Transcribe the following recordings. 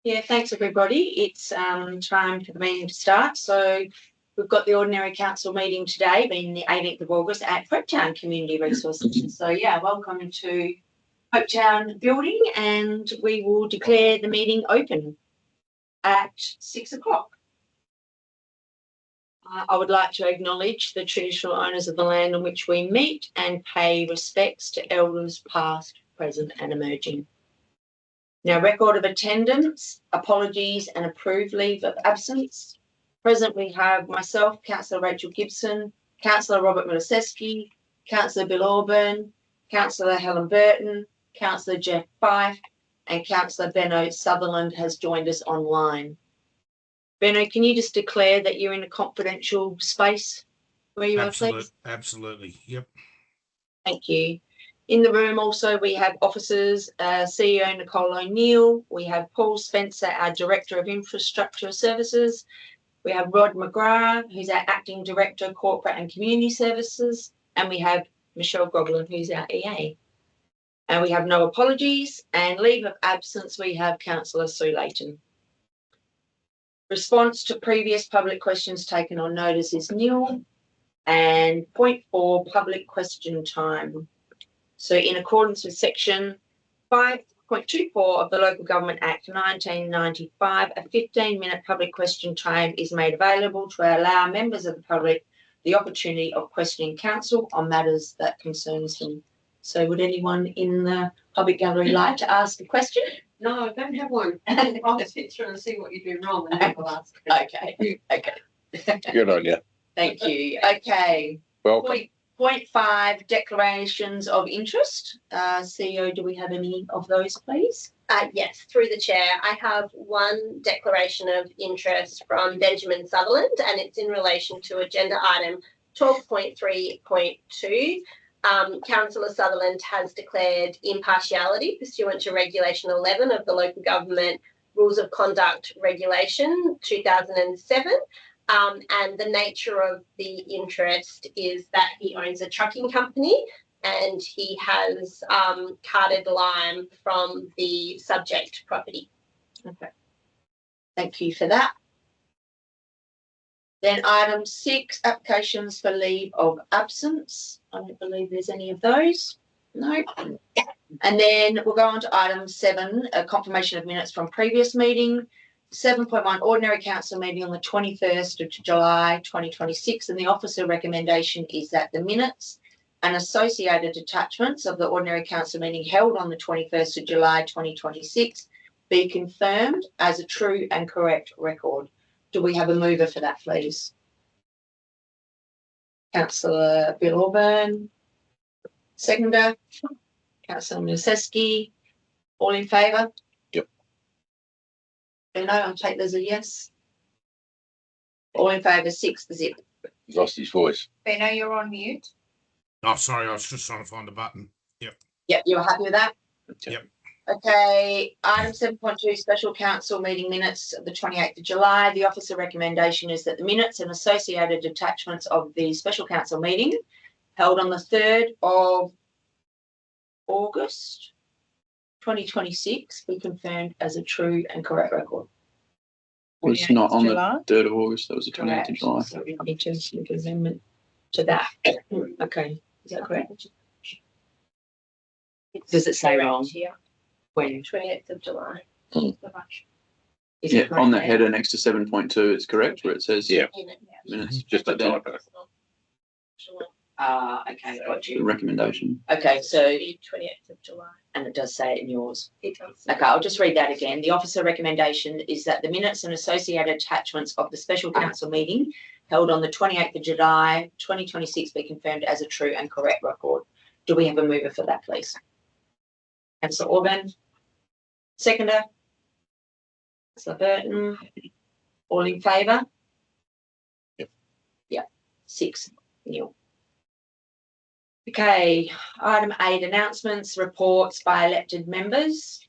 Yeah, thanks everybody. It's time for the meeting to start. So we've got the Ordinary Council meeting today, being the 18th of August at Hopetoun Community Resources. So yeah, welcome to Hopetoun building, and we will declare the meeting open at 6 o'clock. I would like to acknowledge the traditional owners of the land on which we meet and pay respects to elders past, present and emerging. Now, record of attendance, apologies and approved leave of absence. Present we have myself, Councillor Rachel Gibson, Councillor Robert Miliseski, Councillor Bill Auburn, Councillor Helen Burton, Councillor Jeff Fife, and Councillor Benno Sutherland has joined us online. Benno, can you just declare that you're in a confidential space where you are, please? Absolutely, yep. Thank you. In the room also we have officers, CEO Nicole O'Neill, we have Paul Spencer, our Director of Infrastructure Services, we have Rod McGrath, who's our Acting Director, Corporate and Community Services, and we have Michelle Groblin, who's our EA. And we have no apologies, and leave of absence we have Councillor Sue Layton. Response to previous public questions taken on notice is nil. And point 4, public question time. So in accordance with section 5.24 of the Local Government Act 1995, a 15-minute public question time is made available to allow members of the public the opportunity of questioning council on matters that concerns them. So would anyone in the public gallery like to ask a question? No, I don't have one. I'll sit through and see what you do wrong and then we'll ask. Okay. Good on you. Thank you. Okay. Welcome. Point 5, declarations of interest. CEO, do we have any of those, please? Yes, through the chair. I have one declaration of interest from Benjamin Sutherland, and it's in relation to agenda item 12.3.2. Councillor Sutherland has declared impartiality pursuant to Regulation 11 of the Local Government Rules of Conduct Regulation 2007. And the nature of the interest is that he owns a trucking company and he has carted lime from the subject property. Okay. Thank you for that. Then item 6, applications for leave of absence. I don't believe there's any of those. No. And then we'll go on to item 7, a confirmation of minutes from previous meeting. 7.1, ordinary council meeting on the 21st of July 2026, and the officer recommendation is that the minutes and associated attachments of the ordinary council meeting held on the 21st of July 2026 be confirmed as a true and correct record. Do we have a mover for that, please? Councillor Bill Auburn. Seconder. Councillor Miliseski. All in favour? No, I'll take those as a yes. All in favour, 6-0. He's lost his voice. Benno, you're on mute. Oh, sorry, I was just trying to find the button. Yep. Yep, you're happy with that? Yep. Okay, item 7.2, special council meeting minutes of the 28th of July. The officer recommendation is that the minutes and associated attachments of the special council meeting held on the 3rd of August 2026 be confirmed as a true and correct record. Well, it's not on the 3rd of August, that was the 28th of July. So we need to make an amendment to that. Okay, is that correct? Does it say wrong? Yeah. When? 28th of July. Is Yeah, it correct on the there? header next to 7.2, it's correct where it says Yeah. minutes, Just a but then typo. Okay, got the you. recommendation. Okay, so, 28th of July. and it does say it in yours. It does. Okay, I'll just read that again. The officer recommendation is that the minutes and associated attachments of the special council meeting held on the 28th of July 2026 be confirmed as a true and correct record. Do we have a mover for that, please? Councillor Auburn. Seconder. Councillor Burton. All in favour? Yep. 6-0. Okay, item 8, announcements, reports by elected members.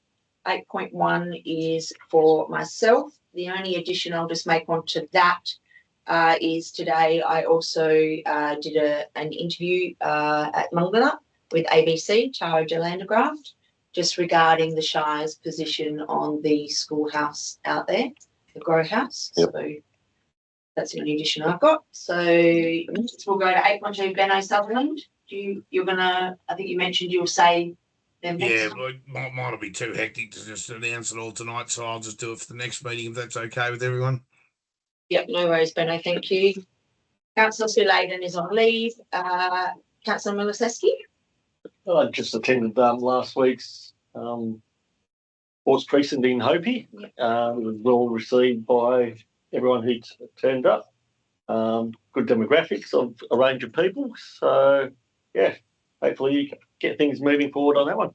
8.1 is for myself. The only addition I'll just make onto that is today I also did an interview at Mungala with ABC, Tara Delandergraft, just regarding the Shire's position on the schoolhouse out there, the grow house. Yep. So that's the only addition I've got. So we'll go to 8.2, Benno Sutherland. You're gonna, I think you mentioned you'll say them next. Yeah, well, it might be too hectic to just announce it all tonight, so I'll just do it for the next meeting if that's okay with everyone. Yep, no worries, Benno, thank you. Councillor Sue Layden is on leave. Councillor Miliseski? I just attended last week's sports precinct in Hopi. It was well received by everyone who turned up. Good demographics of a range of people. So, yeah, hopefully you can get things moving forward on that one.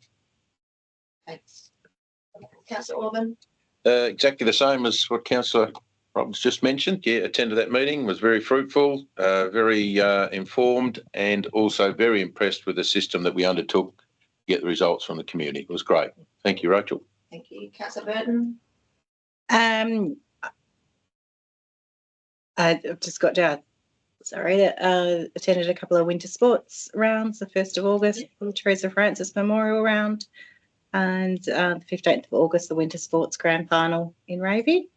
Thanks. Councillor Orban? Exactly the same as what Councillor Robbins just mentioned. Yeah, attended that meeting, was very fruitful, very informed, and also very impressed with the system that we undertook to get the results from the community. It was great. Thank you, Rachel. Thank you. Councillor Burton? I've just got down. Sorry, attended a couple of winter sports rounds. The 1st of August, the Teresa Francis Memorial Round, and the 15th of August, the winter sports grand final in Ravy.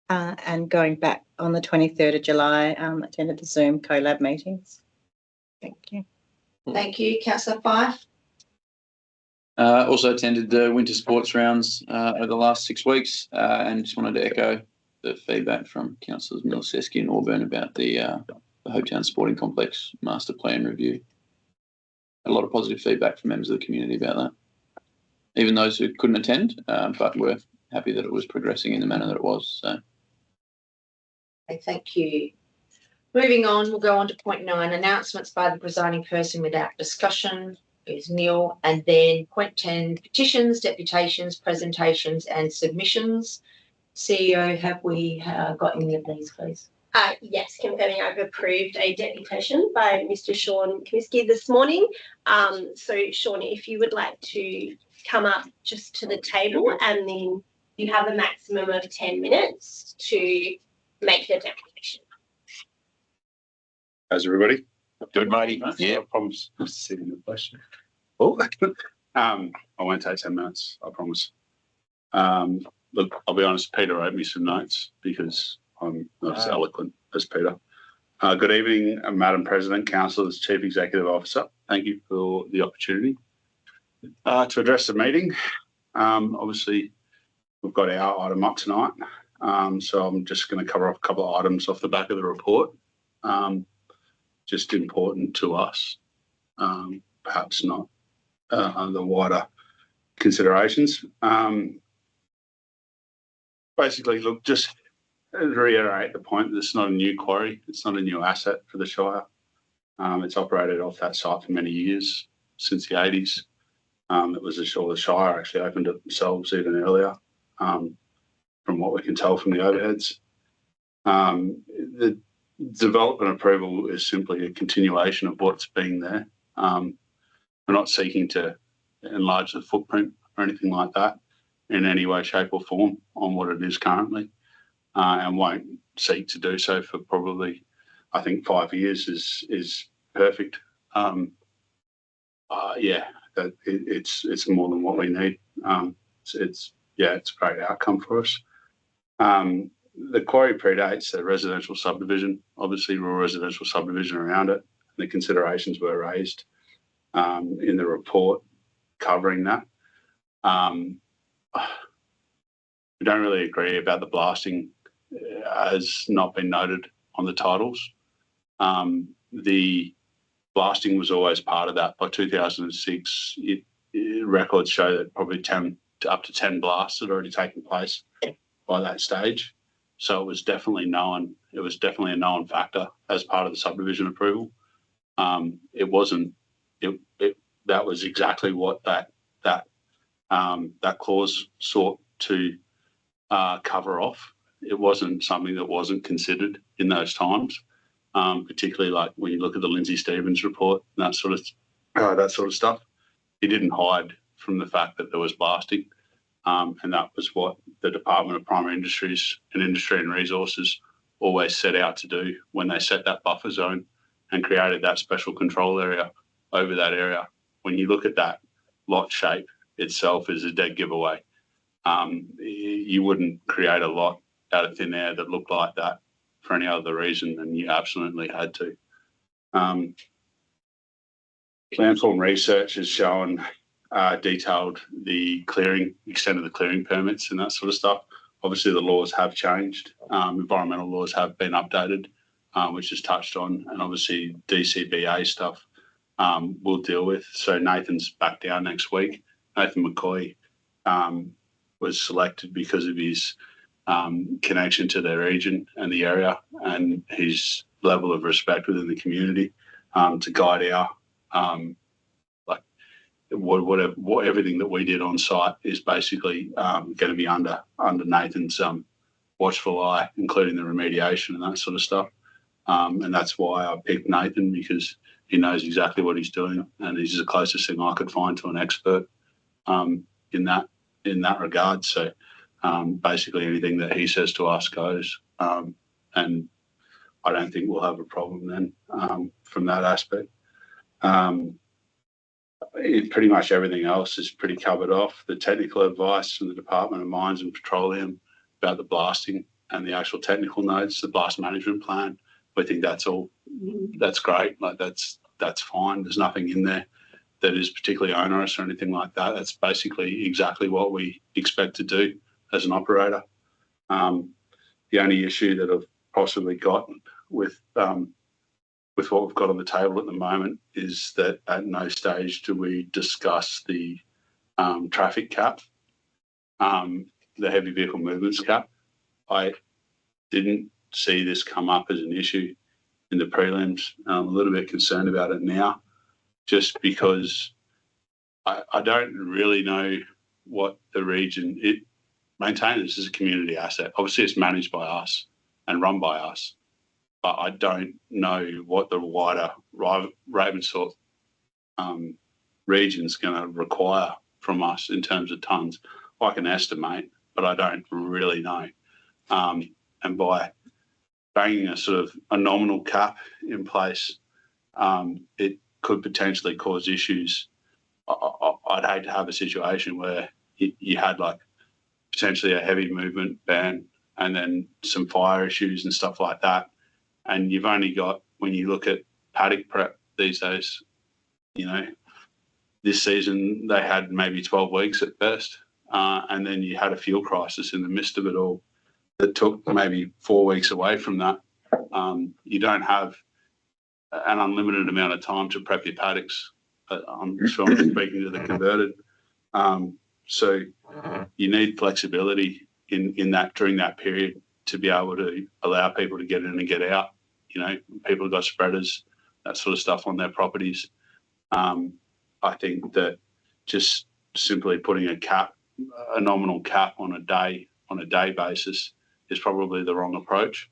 And going back on the 23rd of July, attended the Zoom collab meetings. Thank you. Thank you. Councillor Fife? Also attended the winter sports rounds over the last 6 weeks, and just wanted to echo the feedback from Councillors Miliseski and Auburn about the Hopetoun Sporting Complex Master Plan review. A lot of positive feedback from members of the community about that, even those who couldn't attend, but were happy that it was progressing in the manner that it was. So. Okay, thank you. Moving on, we'll go on to point 9, announcements by the presiding person without discussion is nil. And then point 10, petitions, deputations, presentations and submissions. CEO, have we got any of these, please? Yes, confirming I've approved a deputation by Mr. Sean Comiskey this morning. So Sean, if you would like to come up just to the table, and then you have a maximum of 10 minutes to make your deputation. How's everybody? Good, matey. Yeah. I promise to see the question. Oh, I won't take 10 minutes, I promise. Look, I'll be honest, Peter wrote me some notes because I'm not as eloquent as Peter. Good evening, Madam President, Councillors, Chief Executive Officer. Thank you for the opportunity to address the meeting. Obviously, we've got our item up tonight, so I'm just going to cover off a couple of items off the back of the report, just important to us, perhaps not the wider considerations. Basically, look, just to reiterate the point that it's not a new quarry, it's not a new asset for the Shire. It's operated off that site for many years, since the 80s. It was the Shire actually opened it themselves even earlier, from what we can tell from the overheads. The development approval is simply a continuation of what's been there. We're not seeking to enlarge the footprint or anything like that in any way, shape or form on what it is currently, and won't seek to do so for probably, I think 5 years is perfect. It's more than what we need. It's a great outcome for us. The quarry predates a residential subdivision, obviously rural residential subdivision around it. The considerations were raised in the report covering that. We don't really agree about the blasting as not been noted on the titles. The blasting was always part of that. By 2006, records show that probably up to 10 blasts had already taken place by that stage. So it was definitely known. It was definitely a known factor as part of the subdivision approval. It wasn't. That was exactly what that clause sought to cover off. It wasn't something that wasn't considered in those times, particularly like when you look at the Lindsay Stevens report and that sort of stuff. He didn't hide from the fact that there was blasting, and that was what the Department of Primary Industries and Industry and Resources always set out to do when they set that buffer zone and created that special control area over that area. When you look at that lot shape itself is a dead giveaway. You wouldn't create a lot out of thin air that looked like that for any other reason than you absolutely had to. Landform research has shown detailed the extent of the clearing permits and that sort of stuff. Obviously, the laws have changed. Environmental laws have been updated, which is touched on, and obviously DCBA stuff we'll deal with. So Nathan's back down next week. Nathan McCoy was selected because of his connection to the region and the area and his level of respect within the community to guide our everything that we did on site is basically going to be under Nathan's watchful eye, including the remediation and that sort of stuff. And that's why I picked Nathan, because he knows exactly what he's doing, and he's the closest thing I could find to an expert in that regard. So basically anything that he says to us goes, and I don't think we'll have a problem then from that aspect. Pretty much everything else is pretty covered off. The technical advice from the Department of Mines and Petroleum about the blasting and the actual technical notes, the blast management plan, I think that's great. Like that's fine. There's nothing in there that is particularly onerous or anything like that. That's basically exactly what we expect to do as an operator. The only issue that I've possibly got with what we've got on the table at the moment is that at no stage do we discuss the traffic cap, the heavy vehicle movements cap. I didn't see this come up as an issue in the prelims. I'm a little bit concerned about it now, just because I don't really know what the region, it maintains as a community asset. Obviously it's managed by us and run by us, but I don't know what the wider Ravensthorpe region is going to require from us in terms of tonnes. I can estimate, but I don't really know. And by banging a sort of a nominal cap in place, it could potentially cause issues. I'd hate to have a situation where you had like potentially a heavy movement ban and then some fire issues and stuff like that. And you've only got, when you look at paddock prep these days, this season they had maybe 12 weeks at best. And then you had a fuel crisis in the midst of it all that took maybe 4 weeks away from that. You don't have an unlimited amount of time to prep your paddocks. I'm sure I'm speaking to the converted. So you need flexibility in that during that period to be able to allow people to get in and get out. People have got spreaders, that sort of stuff on their properties. I think that just simply putting a nominal cap on a day basis is probably the wrong approach.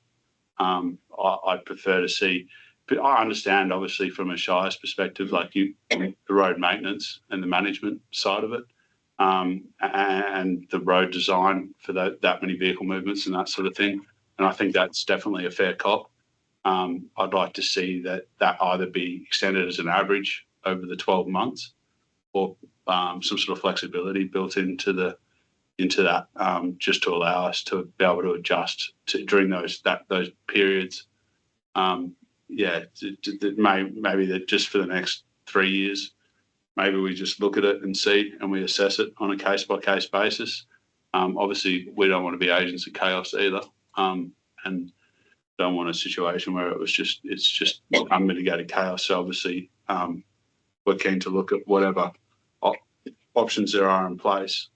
I'd prefer to see, but I understand obviously from a Shire's perspective, like the road maintenance and the management side of it, and the road design for that many vehicle movements and that sort of thing. And I think that's definitely a fair cop. I'd like to see that either be extended as an average over the 12 months or some sort of flexibility built into that just to allow us to be able to adjust during those periods. Maybe that just for the next 3 years, maybe we just look at it and see, and we assess it on a case by case basis. Obviously we don't want to be agents of chaos either. And don't want a situation where it's just unmitigated chaos. So obviously we're keen to look at whatever options there are in place,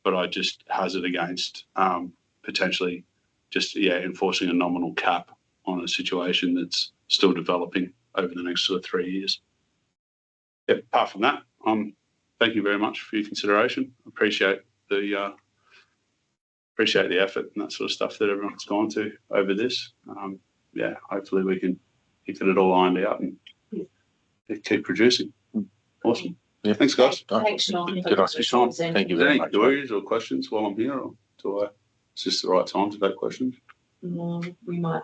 but I just hazard against potentially just enforcing a nominal cap on a situation that's still developing over the next sort of 3 years. Apart from that, thank you very much for your consideration. Appreciate the effort and that sort of stuff that everyone's gone to over this. Hopefully we can get it all ironed out and keep producing. Awesome. Yeah. Thanks, guys. Thanks, Sean. Good afternoon, Sean. Thank you Is there very any much. queries or questions while I'm here, or is this the right time to take questions? We might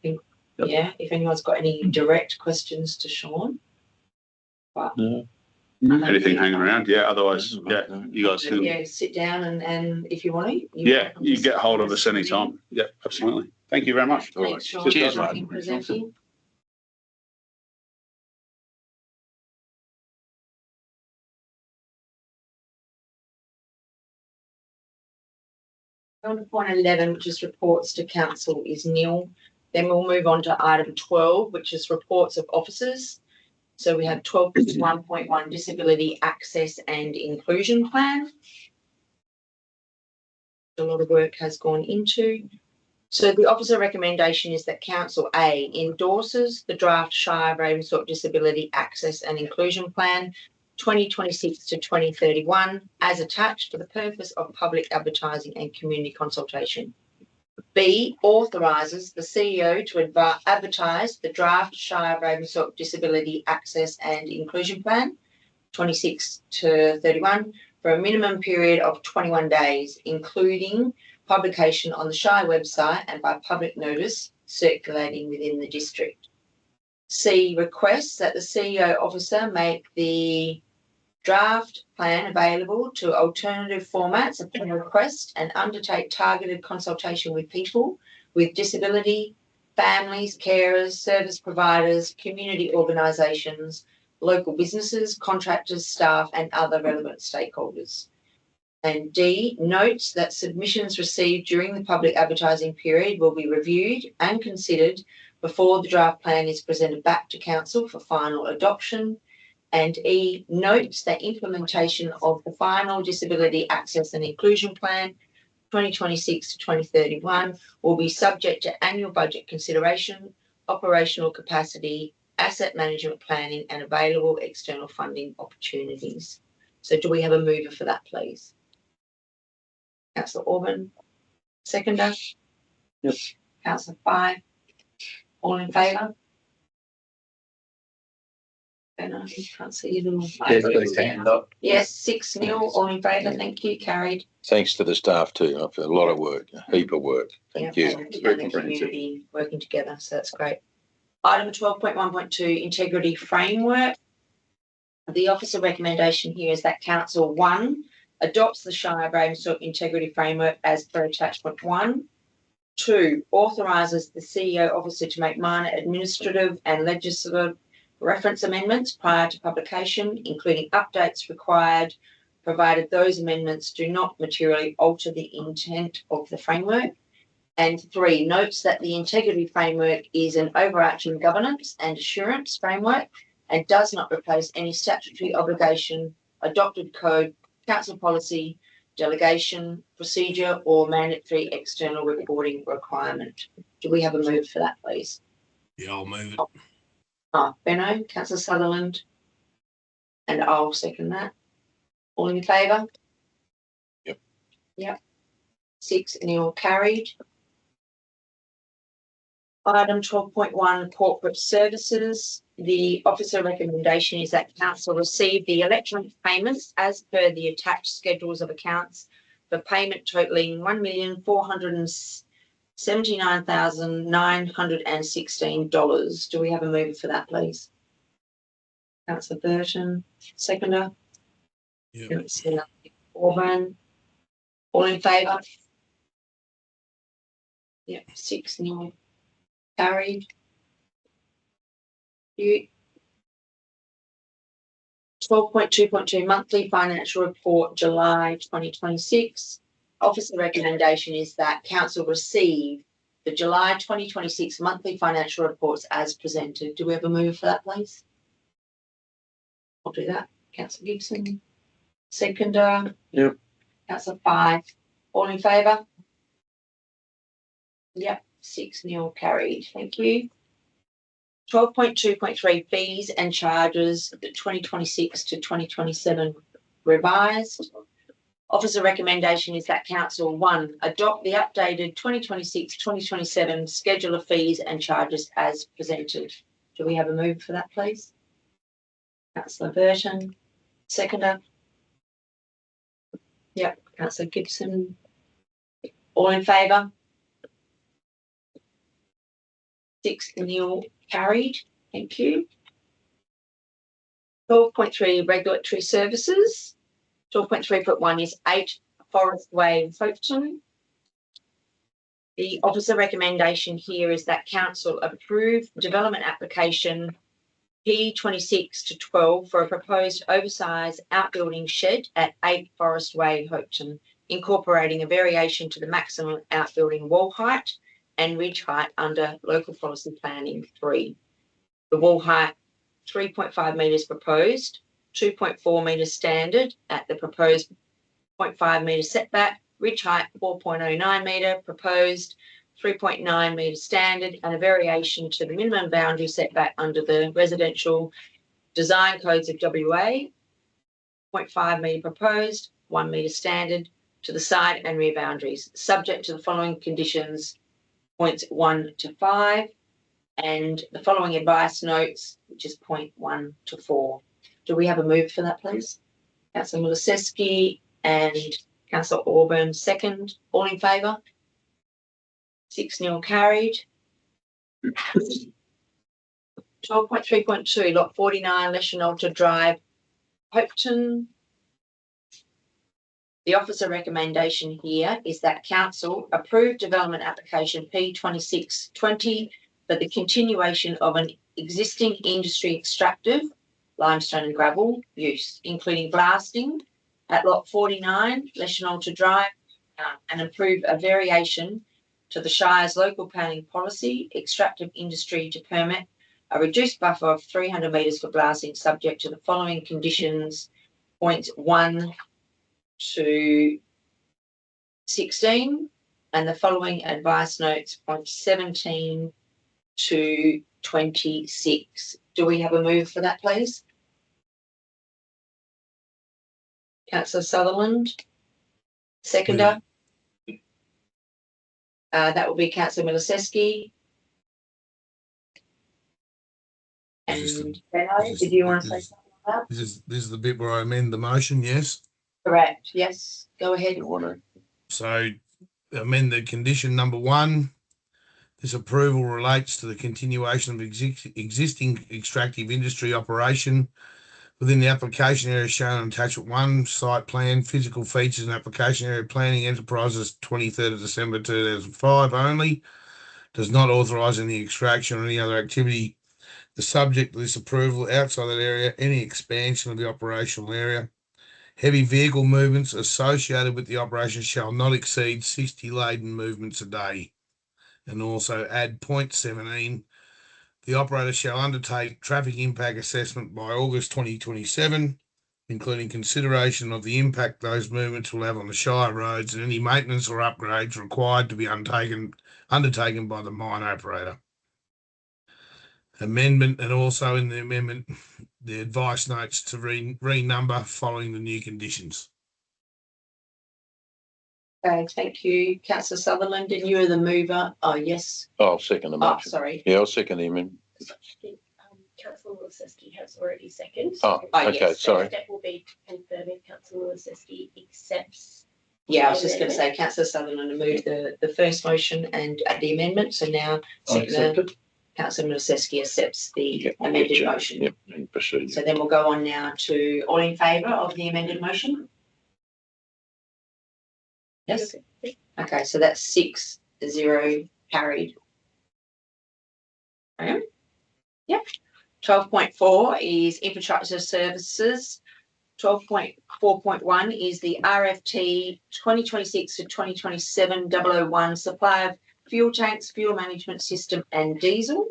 think, Yep. if anyone's got any direct questions to Sean. But No. Anything hanging around? Yeah, otherwise, yeah, you guys can, Yeah, sit down and if you want to. yeah, you get hold of us anytime. Yeah, absolutely. Thank you very much. Thanks, Sean. Cheers, for mate. presenting. On to point 11, which is reports to council, is nil. Then we'll move on to item 12, which is reports of officers. So we have 12.1.1 disability access and inclusion plan. A lot of work has gone into. So the officer recommendation is that council A endorses the draft Shire Ravensthorpe Disability Access and Inclusion Plan 2026 to 2031 as attached for the purpose of public advertising and community consultation. B authorises the CEO to advertise the draft Shire Ravensthorpe Disability Access and Inclusion Plan 26 to 31 for a minimum period of 21 days, including publication on the Shire website and by public notice circulating within the district. C requests that the CEO officer make the draft plan available to alternative formats upon request and undertake targeted consultation with people with disability, families, carers, service providers, community organisations, local businesses, contractors, staff and other relevant stakeholders. And D notes that submissions received during the public advertising period will be reviewed and considered before the draft plan is presented back to council for final adoption. And E notes that implementation of the final Disability Access and Inclusion Plan 2026 to 2031 will be subject to annual budget consideration, operational capacity, asset management planning and available external funding opportunities. So do we have a mover for that, please? Councillor Orban, seconder? Yes. Councillor Five, all in favour? I can't see you little. Yes, 6-0, all in favour, thank you, carried. Thanks to the staff too. A lot of work, a heap of work. Thank you. It's very comprehensive. Working together, so that's great. Item 12.1.2, integrity framework. The officer recommendation here is that council 1 adopts the Shire Ravensthorpe integrity framework as per attachment 1. 2 authorises the CEO officer to make minor administrative and legislative reference amendments prior to publication, including updates required, provided those amendments do not materially alter the intent of the framework. And 3 notes that the integrity framework is an overarching governance and assurance framework and does not replace any statutory obligation, adopted code, council policy, delegation, procedure or mandatory external reporting requirement. Do we have a move for that, please? Yeah, I'll move it. Benno, Councillor Sutherland, and I'll second that. All in favour? Yep. 6-0 carried. Item 12.1, corporate services. The officer recommendation is that council receive the electronic payments as per the attached schedules of accounts for payment totalling $1,479,916. Do we have a mover for that, please? Councillor Burton, seconder. Yeah. Orban, all in favour? Yep, 6-0 carried. You. 12.2.2 monthly financial report, July 2026. Officer recommendation is that council receive the July 2026 monthly financial reports as presented. Do we have a move for that, please? I'll do that. Councillor Gibson, seconder. Yep. Councillor Five, all in favour? Yep, 6-0 carried. Thank you. 12.2.3 fees and charges, the 2026 to 2027 revised. Officer recommendation is that council 1 adopt the updated 2026-2027 schedule of fees and charges as presented. Do we have a move for that, please? Councillor Burton, seconder. Yep, Councillor Gibson. All in favour? 6-0 carried. Thank you. 12.3 regulatory services. 12.3.1 is 8 Forest Way, Hopetoun. The officer recommendation here is that council approve development application P26-12 for a proposed oversized outbuilding shed at 8 Forest Way, Hopetoun, incorporating a variation to the maximum outbuilding wall height and ridge height under local policy planning 3. The wall height 3.5 metres proposed, 2.4 metres standard at the proposed 0.5 metre setback, ridge height 4.09 metre proposed, 3.9 metre standard, and a variation to the minimum boundary setback under the residential design codes of WA, 0.5 metre proposed, 1 metre standard to the side and rear boundaries, subject to the following conditions, points 1 to 5, and the following advice notes, which is 0.1 to 4. Do we have a move for that, please? Councillor Miloseski and Councillor Auburn second. All in favour? 6-0 carried. 12.3.2, lot 49, Leschenalter Drive, Hopetoun. The officer recommendation here is that council approve development application P2620 for the continuation of an existing industry extractive, limestone and gravel use, including blasting at lot 49, Leschenalter Drive, and approve a variation to the Shire's local planning policy, extractive industry to permit a reduced buffer of 300 metres for blasting, subject to the following conditions, points 1 to 16, and the following advice notes, points 17 to 26. Do we have a move for that, please? Councillor Sutherland, seconder. That will be Councillor Miloseski. And Benno, did you want to say something about that? This is the bit where I amend the motion, yes? Correct, yes. Go ahead. So amend the condition number 1. This approval relates to the continuation of existing extractive industry operation within the application area shown on attachment 1, site plan, physical features and application area planning enterprises 23rd of December 2005 only, does not authorise any extraction or any other activity. The subject of this approval outside that area, any expansion of the operational area. Heavy vehicle movements associated with the operation shall not exceed 60 laden movements a day. And also add point 17. The operator shall undertake traffic impact assessment by August 2027, including consideration of the impact those movements will have on the Shire roads and any maintenance or upgrades required to be undertaken by the mine operator. Amendment, and also in the amendment, the advice notes to renumber following the new conditions. Okay, thank you, Councillor Sutherland, and you are the mover. Oh, yes. I'll second the Oh, motion. sorry. Yeah, I'll second the amendment. Councillor Miloseski has already seconded. Oh, okay, yes. sorry. That will be confirming Councillor Miloseski accepts. Yeah, I was just going to say, Councillor Sutherland moved the first motion and the amendment. So now Councillor Miloseski accepts the amended motion. Yep, and proceed. So then we'll go on now to all in favour of the amended motion. Yes. Okay, so that's 6-0 carried. Okay. Yep. 12.4 is infrastructure services. 12.4.1 is the RFT 2026 to 2027 001 supply of fuel tanks, fuel management system and diesel.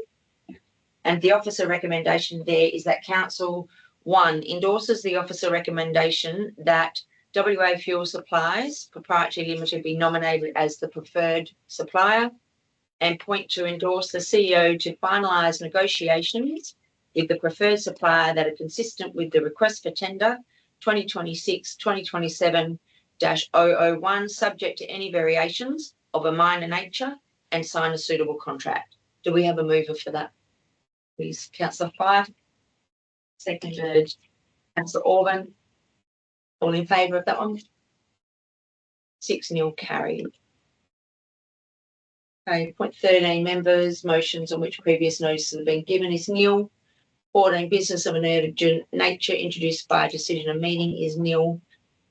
And the officer recommendation there is that council, 1, endorses the officer recommendation that WA Fuel Supplies Proprietary Limited be nominated as the preferred supplier, and point 2, endorse the CEO to finalise negotiations with the preferred supplier that are consistent with the request for tender 2026-2027-001, subject to any variations of a minor nature, and sign a suitable contract. Do we have a mover for that? Please, Councillor Fife. Seconded, Councillor Auburn. All in favour of that one? 6-0 carried. Okay, point 13, members, motions on which previous notices have been given is nil. 14, business of an urgent nature introduced by decision of meeting is nil.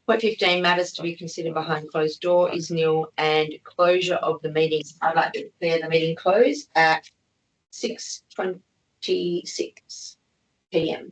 Point 15, matters to be considered behind closed door is nil, and closure of the meeting. I'd like to declare the meeting closed at 6:26 p.m.